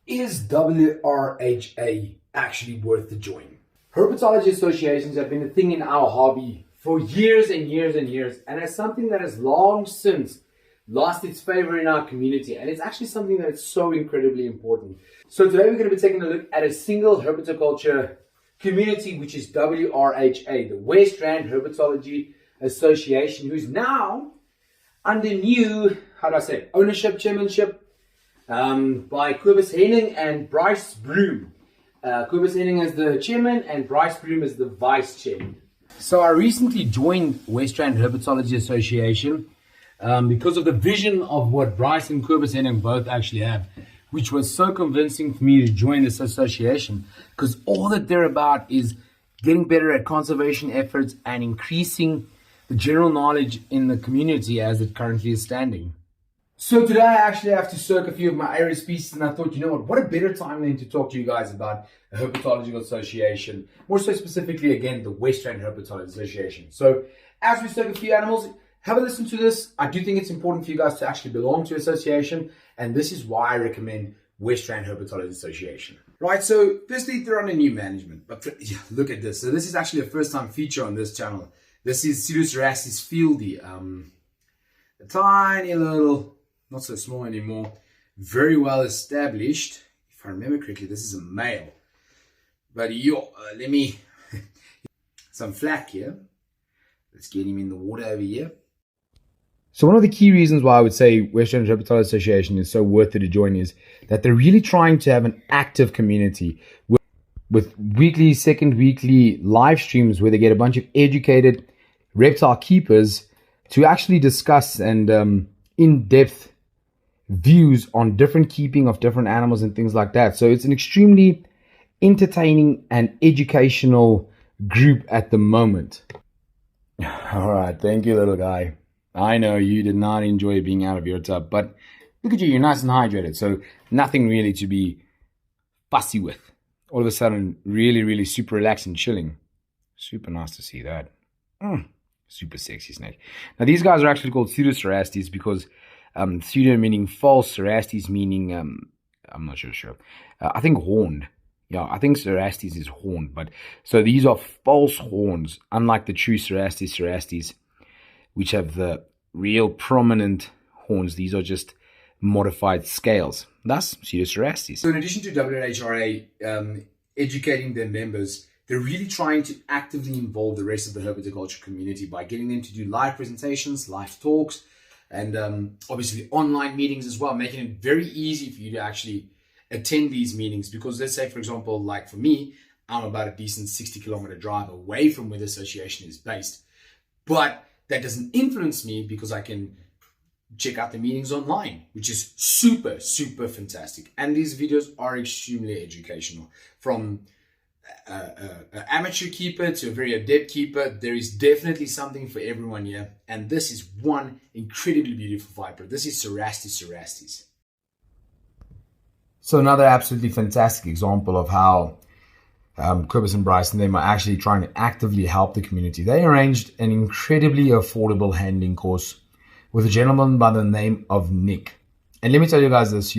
Is WRHA actually worth the join? Herpetology associations have been a thing in our hobby for years and years and years, and it's something that has long since lost its favor in our community, and it's actually something that is so incredibly important. So today we're going to be taking a look at a single herpetoculture community, which is WRHA, the West Rand Herpetology Association, who's now under new, ownership, chairmanship, by Kobus Henning and Bryce Broom. Kobus Henning is the chairman and Bryce Broom is the vice chairman. So I recently joined West Rand Herpetology Association because of the vision of what Bryce and Kobus Henning both actually have, which was so convincing for me to join this association, because all that they're about is getting better at conservation efforts and increasing the general knowledge in the community as it currently is standing. So today I actually have to circ a few of my area species, and I thought, you know what a better time than to talk to you guys about a herpetological association, more so specifically, again, the West Rand Herpetology Association. So as we circ a few animals, have a listen to this. I do think it's important for you guys to actually belong to an association, and this is why I recommend West Rand Herpetology Association. Right, so firstly, they're under new management, but yeah, look at this. So this is actually a first-time feature on this channel. This is Pseudoceratis fieldi, a tiny little, not so small anymore, very well established. If I remember correctly, this is a male. But let me, some flack here. Let's get him in the water over here. So one of the key reasons why I would say West Rand Reptiles Association is so worth it to join is that they're really trying to have an active community with weekly, second weekly live streams where they get a bunch of educated reptile keepers to actually discuss and in-depth views on different keeping of different animals and things like that. So it's an extremely entertaining and educational group at the moment. All right, thank you, little guy. I know you did not enjoy being out of your tub, but look at you, you're nice and hydrated, so nothing really to be fussy with. All of a sudden, really, really super relaxed and chilling. Super nice to see that. Super sexy snake. Now, these guys are actually called Pseudoceratis because pseudo meaning false, cerastes meaning, I'm not sure. I think horned. Yeah, I think cerastes is horned. But so these are false horns, unlike the true cerastes, which have the real prominent horns. These are just modified scales. Thus, Pseudoceratis. So in addition to WHRA educating their members, they're really trying to actively involve the rest of the herpetoculture community by getting them to do live presentations, live talks, and obviously online meetings as well, making it very easy for you to actually attend these meetings. Because let's say, for example, like for me, I'm about a decent 60-kilometer drive away from where the association is based. But that doesn't influence me because I can check out the meetings online, which is super, super fantastic. And these videos are extremely educational. From an amateur keeper to a very adept keeper, there is definitely something for everyone here. And this is one incredibly beautiful viper. This is cerastes. So another absolutely fantastic example of how Kobus and Bryce and them are actually trying to actively help the community. They arranged an incredibly affordable handling course with a gentleman by the name of Nick. And let me tell you guys this,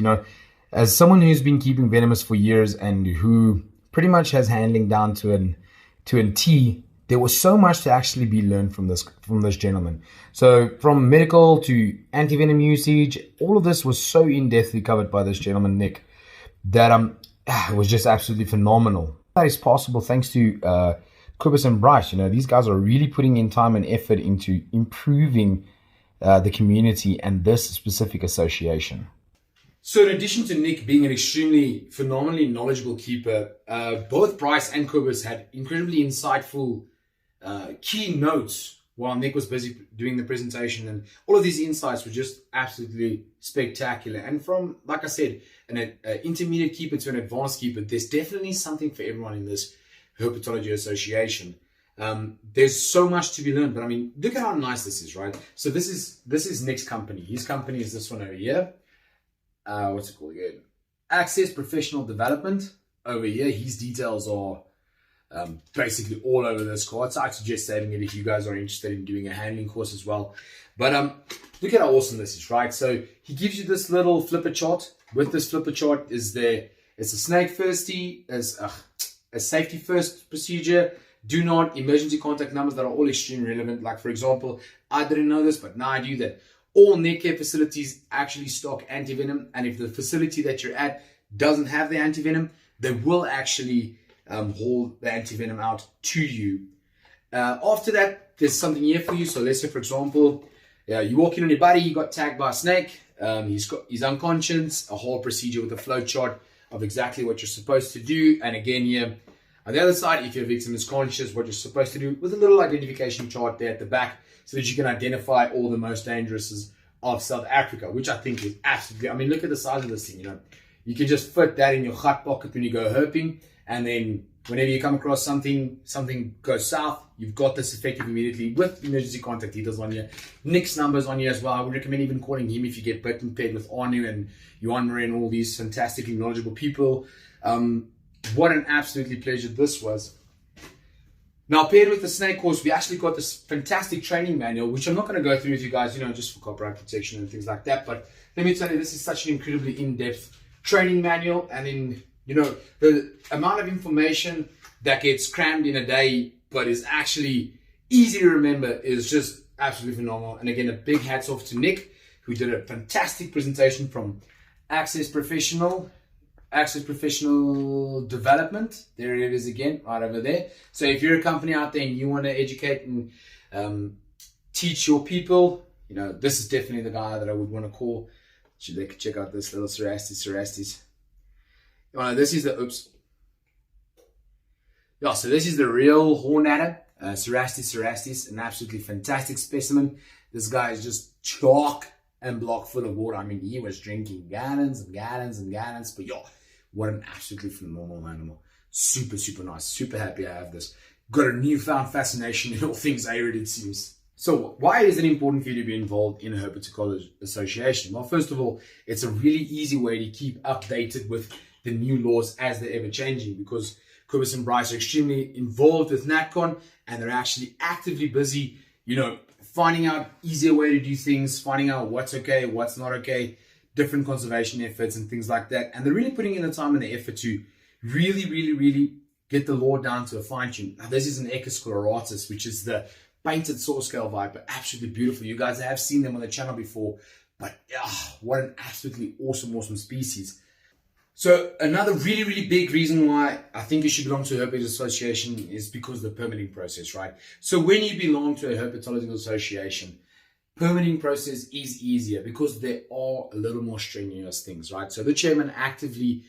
as someone who's been keeping venomous for years and who pretty much has handling down to a T, there was so much to actually be learned from this gentleman. So from medical to anti-venom usage, all of this was so in-depthly covered by this gentleman, Nick, that it was just absolutely phenomenal. That is possible thanks to Kobus and Bryce. These guys are really putting in time and effort into improving the community and this specific association. So in addition to Nick being an extremely phenomenally knowledgeable keeper, both Bryce and Kobus had incredibly insightful key notes while Nick was busy doing the presentation, and all of these insights were just absolutely spectacular. And from, like I said, an intermediate keeper to an advanced keeper, there's definitely something for everyone in this herpetology association. There's so much to be learned, but I mean, look at how nice this is, right? So this is Nick's company. His company is this one over here. What's it called again? Access Professional Development over here. His details are basically all over this card. So I suggest saving it if you guys are interested in doing a handling course as well. But look at how awesome this is, right? So he gives you this little flipper chart. With this flipper chart is there It's a snake firsty, as a safety first procedure. Do not emergency contact numbers that are all extremely relevant. Like for example, I didn't know this, but now I do, that all neck care facilities actually stock antivenom, and if the facility that you're at doesn't have the antivenom, they will actually haul the antivenom out to you. After that, there's something here for you. So let's say, for example, you walk in on your buddy, you got tagged by a snake, he's unconscious, a whole procedure with a flow chart of exactly what you're supposed to do. And again, here on the other side, if your victim is conscious, what you're supposed to do, with a little identification chart there at the back, so that you can identify all the most dangerous of South Africa, which I think is absolutely, I mean, look at the size of this thing, you can just fit that in your hot pocket when you go herping, and then whenever you come across something goes south, you've got this effective immediately with emergency contact details on here, Nick's numbers on here as well. I would recommend even calling him if you get bitten, paired with Anu and Yuanra and all these fantastically knowledgeable people. What an absolutely pleasure this was. Now, paired with the snake course, we actually got this fantastic training manual, which I'm not going to go through with you guys, just for copyright protection and things like that. But let me tell you, this is such an incredibly in-depth training manual. And in, the amount of information that gets crammed in a day, but is actually easy to remember, is just absolutely phenomenal. And again, a big hats off to Nick, who did a fantastic presentation from Access Professional Development. There it is again, right over there. So if you're a company out there and you want to educate and teach your people, this is definitely the guy that I would want to call. They could check out this little Cerastes. This is the, so this is the real horned adder, Cerastes, an absolutely fantastic specimen. This guy is just chalk and block full of water. I mean, he was drinking gallons and gallons and gallons, but what an absolutely phenomenal animal. Super, super nice. Super happy I have this. Got a newfound fascination in all things arid, it seems. So why is it important for you to be involved in a Herpetoculture association? Well, first of all, it's a really easy way to keep updated with the new laws as they're ever changing, because Cobus and Bryce are extremely involved with NatCon, and they're actually actively busy, finding out easier way to do things, finding out what's okay, what's not okay, different conservation efforts and things like that. And they're really putting in the time and the effort to really, really, really get the law down to a fine tune. Now, this is an Echis coloratus, which is the painted saw scale viper. Absolutely beautiful. You guys have seen them on the channel before, but what an absolutely awesome species. So another really, really big reason why I think you should belong to a herpetology association is because of the permitting process, right? So when you belong to a herpetological association, permitting process is easier because there are a little more strenuous things, right? So the chairman actively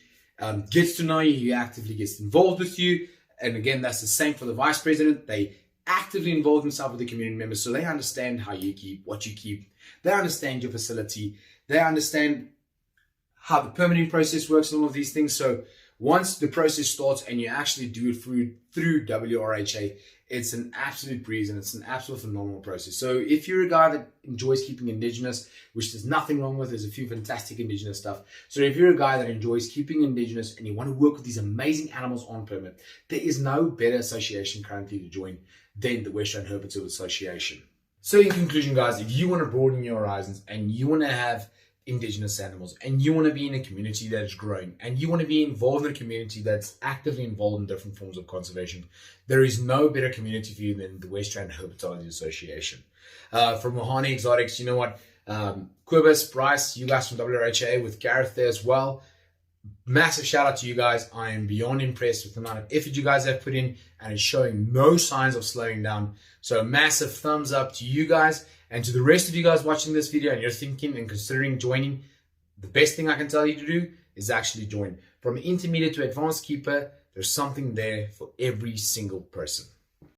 gets to know you, he actively gets involved with you. And again, that's the same for the vice president. They actively involve themselves with the community members, so they understand how you keep, what you keep. They understand your facility. They understand how the permitting process works and all of these things. So once the process starts and you actually do it through WRHA, it's an absolute breeze and it's an absolute phenomenal process. So if you're a guy that enjoys keeping indigenous, which there's nothing wrong with, there's a few fantastic indigenous stuff. So if you're a guy that enjoys keeping indigenous and you want to work with these amazing animals on permit, there is no better association currently to join than the Western Herpetoculture Association. So in conclusion, guys, if you want to broaden your horizons and you want to have indigenous animals and you want to be in a community that is growing and you want to be involved in a community that's actively involved in different forms of conservation, there is no better community for you than the Western Herpetoculture Association. From Wahani Exotics, you know what, Quibus, Bryce, you guys from WRHA with Gareth there as well, massive shout out to you guys. I am beyond impressed with the amount of effort you guys have put in, and it's showing no signs of slowing down. So a massive thumbs up to you guys. And to the rest of you guys watching this video and you're thinking and considering joining, the best thing I can tell you to do is actually join. From intermediate to advanced keeper, there's something there for every single person.